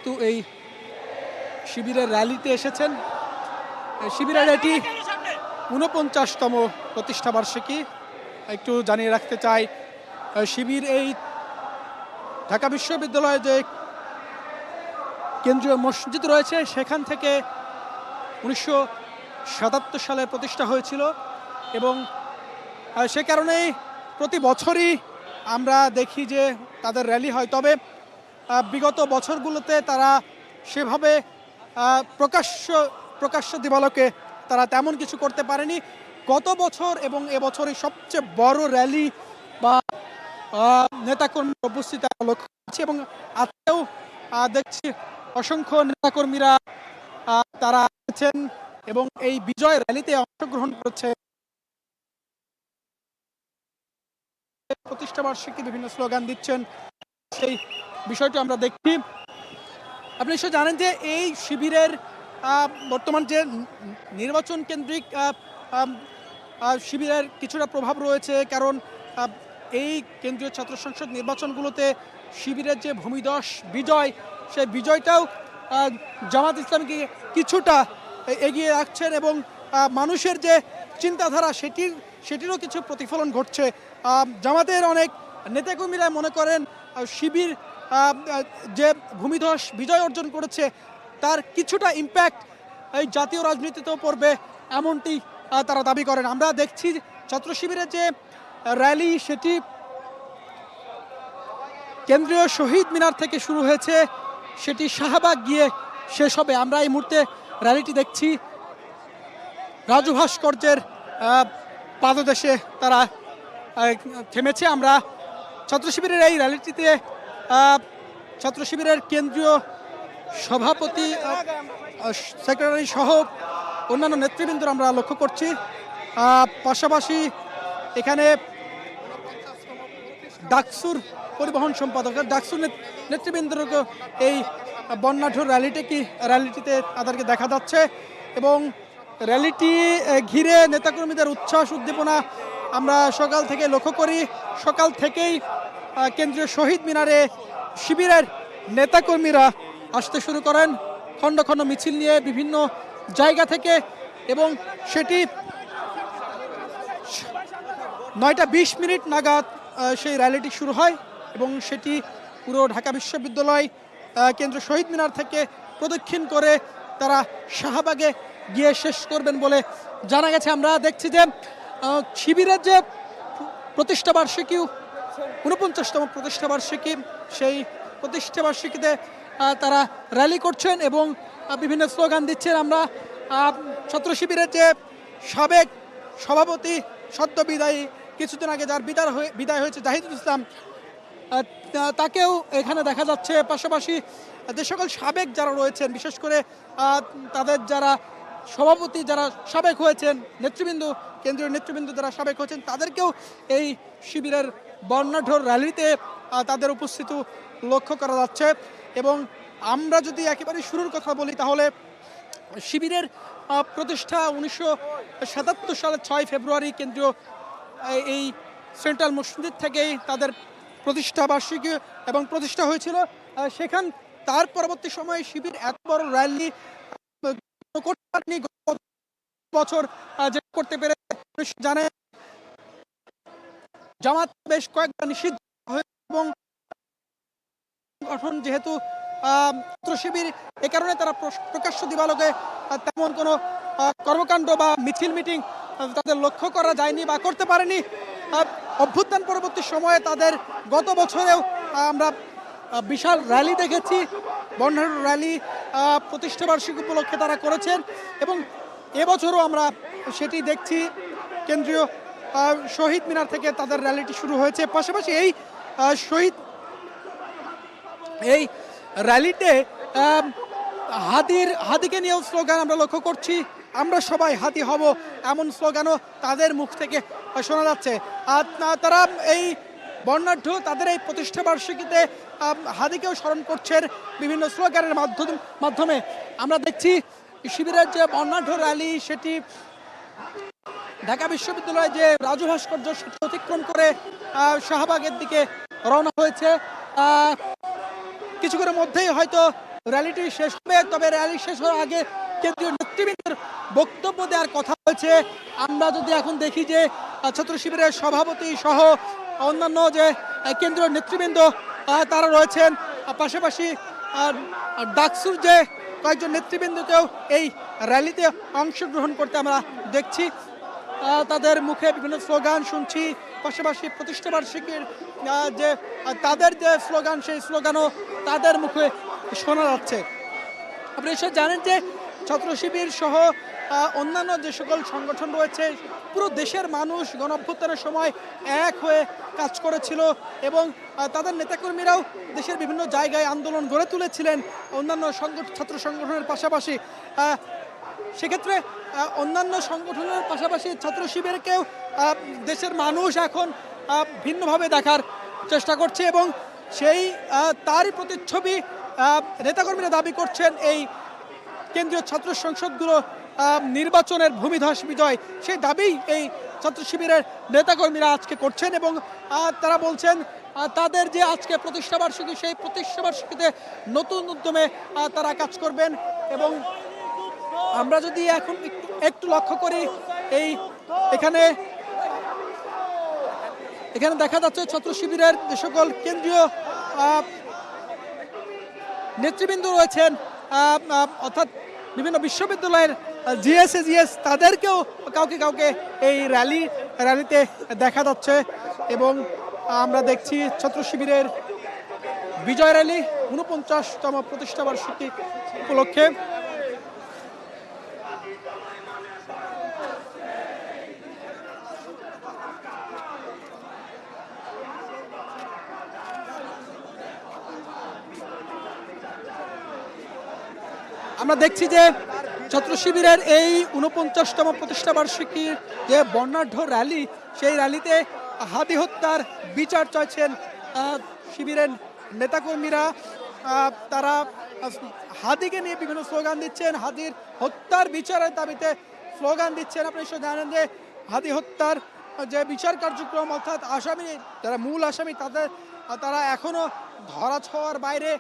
যেহেতু এই শিবিরের র্যালিতে এসেছেন। শিবিরের এটি ৪৯তম প্রতিষ্ঠাবার্ষিকী। একটু জানিয়ে রাখতে চাই, শিবির এই ঢাকা বিশ্ববিদ্যালয়ে যে কেন্দ্রীয় মসজিদ রয়েছে সেখান থেকে ১৯৭৭ সালে প্রতিষ্ঠা হয়েছিল এবং সে কারণেই প্রতি বছরই আমরা দেখি যে তাদের র্যালি হয়। তবে বিগত বছরগুলোতে তারা সেভাবে প্রকাশ্য দিবালোকে তারা তেমন কিছু করতে পারেনি। গত বছর এবং এবছরই সবচেয়ে বড় র্যালি বা নেতাকর্মীর উপস্থিতি লক্ষ্য করছি এবং আজকেও দেখছি অসংখ্য নেতাকর্মীরা তারা আছেন এবং এই বিজয় র্যালিতে অংশগ্রহণ করছে। প্রতিষ্ঠাবার্ষিকী বিভিন্ন স্লোগান দিচ্ছেন, সেই বিষয়টি আমরা দেখছি। আপনি নিশ্চয় জানেন যে এই শিবিরের বর্তমান যে নির্বাচন কেন্দ্রিক শিবিরের কিছুটা প্রভাব রয়েছে, কারণ এই কেন্দ্রীয় ছাত্র সংসদ নির্বাচনগুলোতে শিবিরের যে ভূমিধস বিজয়, সেই বিজয়টাও জামাত ইসলামকে কিছুটা এগিয়ে রাখছেন এবং মানুষের যে চিন্তাধারা সেটিরও কিছু প্রতিফলন ঘটছে। জামাতের অনেক নেতাকর্মীরা মনে করেন শিবির যে ভূমিধস বিজয় অর্জন করেছে তার কিছুটা ইম্প্যাক্ট এই জাতীয় রাজনীতিতেও পড়বে, এমনটি তারা দাবি করেন। আমরা দেখছি ছাত্র শিবিরের যে র্যালি সেটি কেন্দ্রীয় শহীদ মিনার থেকে শুরু হয়েছে, সেটি শাহবাগ গিয়ে শেষ হবে। আমরা এই মুহূর্তে র্যালিটি দেখছি রাজু ভাস্কর্যের পাদদেশে তারা থেমেছে। আমরা ছাত্র শিবিরের এই র্যালিটিতে ছাত্র শিবিরের কেন্দ্রীয় সভাপতি, সেক্রেটারি সহ অন্যান্য নেতৃবৃন্দরা আমরা লক্ষ্য করছি। পাশাপাশি এখানে ডাকসুর পরিবহন সম্পাদক, ডাকসুর নেতৃবৃন্দকে এই বর্ণাঢ্য র্যালিটিতে তাদেরকে দেখা যাচ্ছে এবং র্যালিটি ঘিরে নেতাকর্মীদের উচ্ছ্বাস উদ্দীপনা আমরা সকাল থেকে লক্ষ্য করি। সকাল থেকেই কেন্দ্রীয় শহীদ মিনারে শিবিরের নেতাকর্মীরা আসতে শুরু করেন খণ্ড খণ্ড মিছিল নিয়ে বিভিন্ন জায়গা থেকে এবং সেটি 9:20 নাগাদ সেই র্যালিটি শুরু হয় এবং সেটি পুরো ঢাকা বিশ্ববিদ্যালয় কেন্দ্রীয় শহীদ মিনার থেকে প্রদক্ষিণ করে তারা শাহবাগে গিয়ে শেষ করবেন বলে জানা গেছে। আমরা দেখছি যে শিবিরের যে প্রতিষ্ঠাবার্ষিকী 49তম প্রতিষ্ঠাবার্ষিকী, সেই প্রতিষ্ঠাবার্ষিকীতে তারা র্যালি করছেন এবং বিভিন্ন স্লোগান দিচ্ছেন। আমরা ছাত্র শিবিরের যে সাবেক সভাপতি সদ্য বিদায়ী, কিছুদিন আগে যার বিদায় হয়েছে জাহিদুল ইসলাম, তাকেও এখানে দেখা যাচ্ছে। পাশাপাশি যে সকল সাবেক যারা রয়েছেন, বিশেষ করে তাদের যারা সভাপতি যারা সাবেক হয়েছেন, নেতৃবৃন্দ, কেন্দ্রীয় নেতৃবৃন্দ যারা সাবেক হয়েছেন, তাদেরকেও এই শিবিরের বর্ণাঢ্য র্যালিতে তাদের উপস্থিতি লক্ষ্য করা যাচ্ছে। এবং আমরা যদি একেবারে শুরুর কথা বলি তাহলে শিবিরের প্রতিষ্ঠা 1977 সালের 6 ফেব্রুয়ারি কেন্দ্রীয় এই সেন্ট্রাল মসজিদ থেকেই তাদের প্রতিষ্ঠাবার্ষিকী এবং প্রতিষ্ঠা হয়েছিল। তার পরবর্তী সময়ে শিবির এত বড় র্যালি করতে পারেনি। বছর যে করতে পেরে জানে জামাত বেশ কয়েকবার নিষিদ্ধ হয়েছে এবং গঠন যেহেতু ছাত্র শিবির, এ কারণে তারা প্রকাশ্য দিবালোকে তেমন কোনো কর্মকাণ্ড বা মিটিং তাদের লক্ষ্য করা যায়নি বা করতে পারেনি। অভ্যুত্থান পরবর্তী সময়ে তাদের গত বছরেও আমরা বিশাল র্যালি দেখেছি, বর্ণাঢ্য র্যালি প্রতিষ্ঠাবার্ষিকী উপলক্ষে তারা করেছেন এবং এবছরও আমরা সেটি দেখছি। কেন্দ্রীয় শহীদ মিনার থেকে তাদের র্যালিটি শুরু হয়েছে। পাশাপাশি এই র্যালিতে হাতিকে নিয়েও স্লোগান আমরা লক্ষ্য করছি। আমরা সবাই হাতি হব, এমন স্লোগানও তাদের মুখ থেকে শোনা যাচ্ছে। আর তারা এই বর্ণাঢ্য তাদের এই প্রতিষ্ঠাবার্ষিকীতে হাতিকেও স্মরণ করছেন বিভিন্ন স্লোগানের মাধ্যমে। আমরা দেখছি শিবিরের যে বর্ণাঢ্য র্যালি সেটি ঢাকা বিশ্ববিদ্যালয়ে যে রাজু ভাস্কর্য সেটি অতিক্রম করে শাহবাগের দিকে রওনা হয়েছে। কিছুক্ষণের মধ্যেই হয়তো র্যালিটি শেষ হবে, তবে র্যালি শেষ হওয়ার আগে কেন্দ্রীয় নেতৃবৃন্দের বক্তব্য দেওয়ার কথা হয়েছে। আমরা যদি এখন দেখি যে ছাত্র শিবিরের সভাপতি সহ অন্যান্য যে কেন্দ্রীয় নেতৃবৃন্দ তারা রয়েছেন, পাশাপাশি ডাকসুর যে কয়েকজন নেতৃবৃন্দকেও এই র্যালিতে অংশগ্রহণ করতে আমরা দেখছি। তাদের মুখে বিভিন্ন স্লোগান শুনছি, পাশাপাশি প্রতিষ্ঠাবার্ষিকীর যে তাদের যে স্লোগান, সেই স্লোগানও তাদের মুখে শোনা যাচ্ছে। আপনি নিশ্চয় জানেন যে ছাত্র শিবির সহ অন্যান্য যে সকল সংগঠন রয়েছে, পুরো দেশের মানুষ গণ অভ্যুত্থানের সময় এক হয়ে কাজ করেছিল এবং তাদের নেতাকর্মীরাও দেশের বিভিন্ন জায়গায় আন্দোলন গড়ে তুলেছিলেন অন্যান্য ছাত্র সংগঠনের পাশাপাশি। সেক্ষেত্রে অন্যান্য সংগঠনের পাশাপাশি ছাত্র শিবিরকেও দেশের মানুষ এখন ভিন্নভাবে দেখার চেষ্টা করছে এবং সেই তারই প্রতিচ্ছবি নেতাকর্মীরা দাবি করছেন এই কেন্দ্রীয় ছাত্র সংসদগুলো নির্বাচনের ভূমিধস বিজয়। সেই দাবি এই ছাত্র শিবিরের নেতাকর্মীরা আজকে করছেন এবং তারা বলছেন তাদের যে আজকে প্রতিষ্ঠাবার্ষিকী, সেই প্রতিষ্ঠাবার্ষিকীতে নতুন উদ্যমে তারা কাজ করবেন। এবং আমরা যদি এখন একটু লক্ষ্য করি, এই এখানে দেখা যাচ্ছে ছাত্র শিবিরের যে সকল কেন্দ্রীয় নেতৃবৃন্দ রয়েছেন, অর্থাৎ বিভিন্ন বিশ্ববিদ্যালয়ের জিএস তাদেরকেও কাউকে এই র্যালিতে দেখা যাচ্ছে। এবং আমরা দেখছি ছাত্র শিবিরের বিজয় র্যালি ৪৯তম প্রতিষ্ঠাবার্ষিকী উপলক্ষে। আমরা দেখছি যে ছাত্র শিবিরের এই ৪৯তম প্রতিষ্ঠাবার্ষিকীর যে বর্ণাঢ্য র্যালি, সেই র্যালিতে হাদি হত্যার বিচার চাইছেন শিবিরের নেতাকর্মীরা। তারা হাদিকে নিয়ে বিভিন্ন স্লোগান দিচ্ছেন, হাদির হত্যার বিচারের দাবিতে স্লোগান দিচ্ছেন। আপনি নিশ্চয় জানেন যে হাদি হত্যার যে বিচার কার্যক্রম, অর্থাৎ আসামি, যারা মূল আসামি তারা এখনও ধরা ছোঁয়ার বাইরে,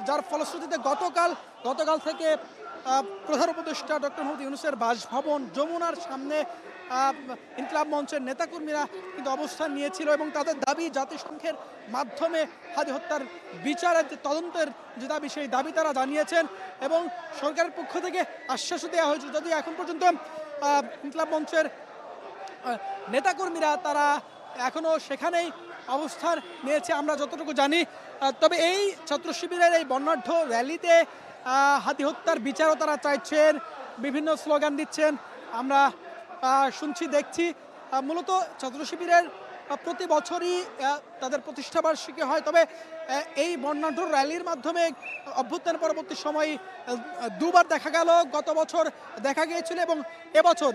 যার ফলশ্রুতিতে গতকাল থেকে প্রধান উপদেষ্টা ডক্টর মোহাম্মদ ইউনূসের বাসভবন যমুনার সামনে ইনকিলাব মঞ্চের নেতাকর্মীরা কিন্তু অবস্থান নিয়েছিল এবং তাদের দাবি জাতিসংঘের মাধ্যমে হাদি হত্যার বিচারের যে তদন্তের যে দাবি, সেই দাবি তারা জানিয়েছেন এবং সরকারের পক্ষ থেকে আশ্বাসও দেওয়া হয়েছে। যদিও এখন পর্যন্ত ইনকিলাব মঞ্চের নেতাকর্মীরা তারা এখনও সেখানেই অবস্থান নিয়েছে আমরা যতটুকু জানি। তবে এই ছাত্র শিবিরের এই বর্ণাঢ্য র্যালিতে হাদি হত্যার বিচারও তারা চাইছেন, বিভিন্ন স্লোগান দিচ্ছেন, আমরা শুনছি, দেখছি। মূলত ছাত্র শিবিরের প্রতি বছরই তাদের প্রতিষ্ঠাবার্ষিকী হয়, তবে এই বর্ণাঢ্য র্যালির মাধ্যমে অভ্যুত্থান পরবর্তী সময় দুবার দেখা গেল। গত বছর দেখা গিয়েছিল এবং এবছর।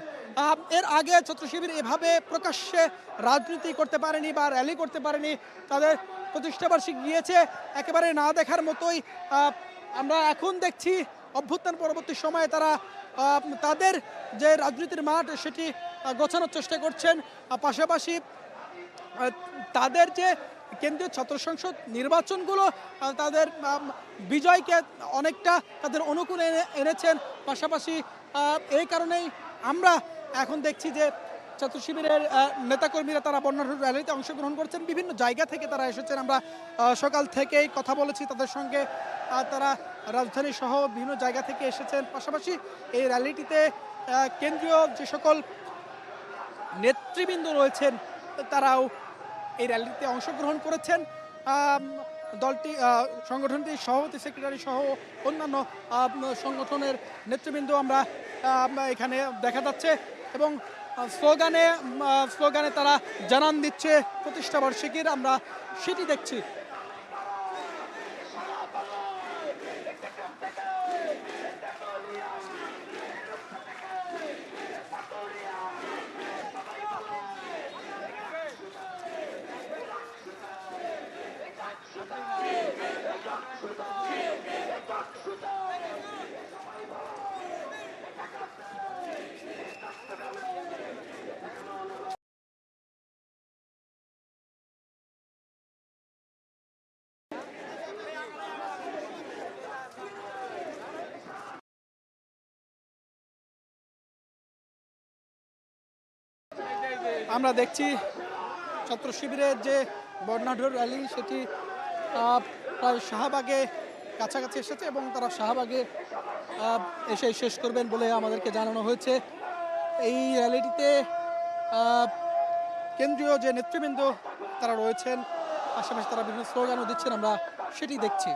এর আগে ছাত্র শিবির এভাবে প্রকাশ্যে রাজনীতি করতে পারেনি বা র্যালি করতে পারেনি। তাদের প্রতিষ্ঠাবার্ষিকী গিয়েছে একেবারে না দেখার মতোই। আমরা এখন দেখছি অভ্যুত্থান পরবর্তী সময়ে তারা তাদের যে রাজনীতির মাঠ, সেটি গোছানোর চেষ্টা করছেন। পাশাপাশি তাদের যে কেন্দ্রীয় ছাত্র সংসদ নির্বাচনগুলো তাদের বিজয়কে অনেকটা তাদের অনুকূলে এনেছেন। পাশাপাশি এই কারণেই আমরা এখন দেখছি যে ছাত্র শিবিরের নেতাকর্মীরা তারা বর্ণাঢ্য র্যালিতে অংশগ্রহণ করছেন। বিভিন্ন জায়গা থেকে তারা এসেছেন, আমরা সকাল থেকেই কথা বলেছি তাদের সঙ্গে। তারা রাজধানী সহ বিভিন্ন জায়গা থেকে এসেছেন। পাশাপাশি এই র্যালিটিতে কেন্দ্রীয় যে সকল নেতৃবৃন্দ রয়েছেন তারাও এই র্যালিতে অংশগ্রহণ করেছেন। সংগঠনটির সভাপতি, সেক্রেটারি সহ অন্যান্য সংগঠনের নেতৃবৃন্দ আমরা এখানে দেখা যাচ্ছে এবং স্লোগানে তারা জানান দিচ্ছে প্রতিষ্ঠাবার্ষিকীর, আমরা সেটি দেখছি। আমরা দেখছি ছাত্র শিবিরের যে বর্ণাঢ্য র্যালি সেটি প্রায় শাহবাগে কাছাকাছি এসেছে এবং তারা শাহবাগে এসে শেষ করবেন বলে আমাদেরকে জানানো হয়েছে। এই র্যালিটিতে কেন্দ্রীয় যে নেতৃবৃন্দ তারা রয়েছেন, পাশাপাশি তারা বিভিন্ন স্লোগানও দিচ্ছেন, আমরা সেটি দেখছি।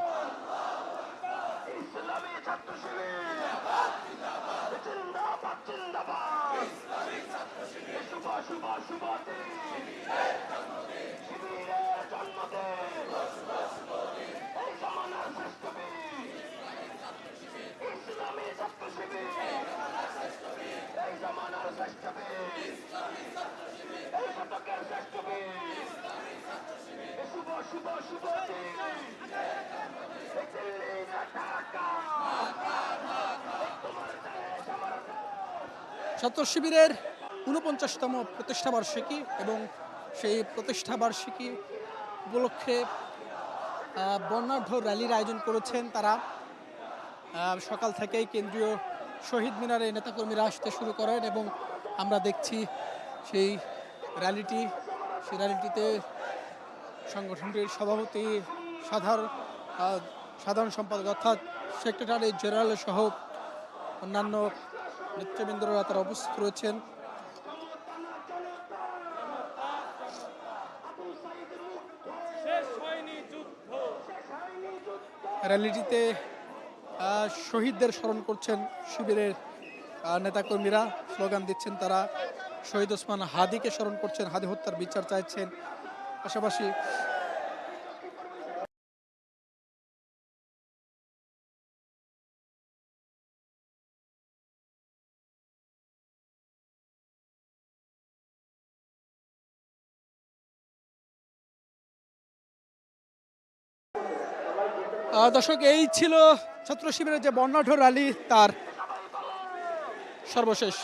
ছাত্র শিবিরের ৪৯তম প্রতিষ্ঠাবার্ষিকী এবং সেই প্রতিষ্ঠাবার্ষিকী উপলক্ষে বর্ণাঢ্য র্যালির আয়োজন করেছেন তারা। সকাল থেকেই কেন্দ্রীয় শহীদ মিনারে নেতাকর্মীরা আসতে শুরু করেন এবং আমরা দেখছি সেই র্যালিটিতে সংগঠনটির সভাপতি, সাধারণ সম্পাদক অর্থাৎ সেক্রেটারি জেনারেল সহ অন্যান্য নেতৃবৃন্দরা তারা উপস্থিত রয়েছেন। র্যালিটিতে শহীদদের স্মরণ করছেন শিবিরের নেতাকর্মীরা, স্লোগান দিচ্ছেন তারা। শহীদ ওসমান হাদিকে স্মরণ করছেন, হাদি হত্যার বিচার চাইছেন। পাশাপাশি দর্শক, এই ছিল ছাত্র শিবিরের যে বর্ণাঢ্য র্যালি তার সর্বশেষ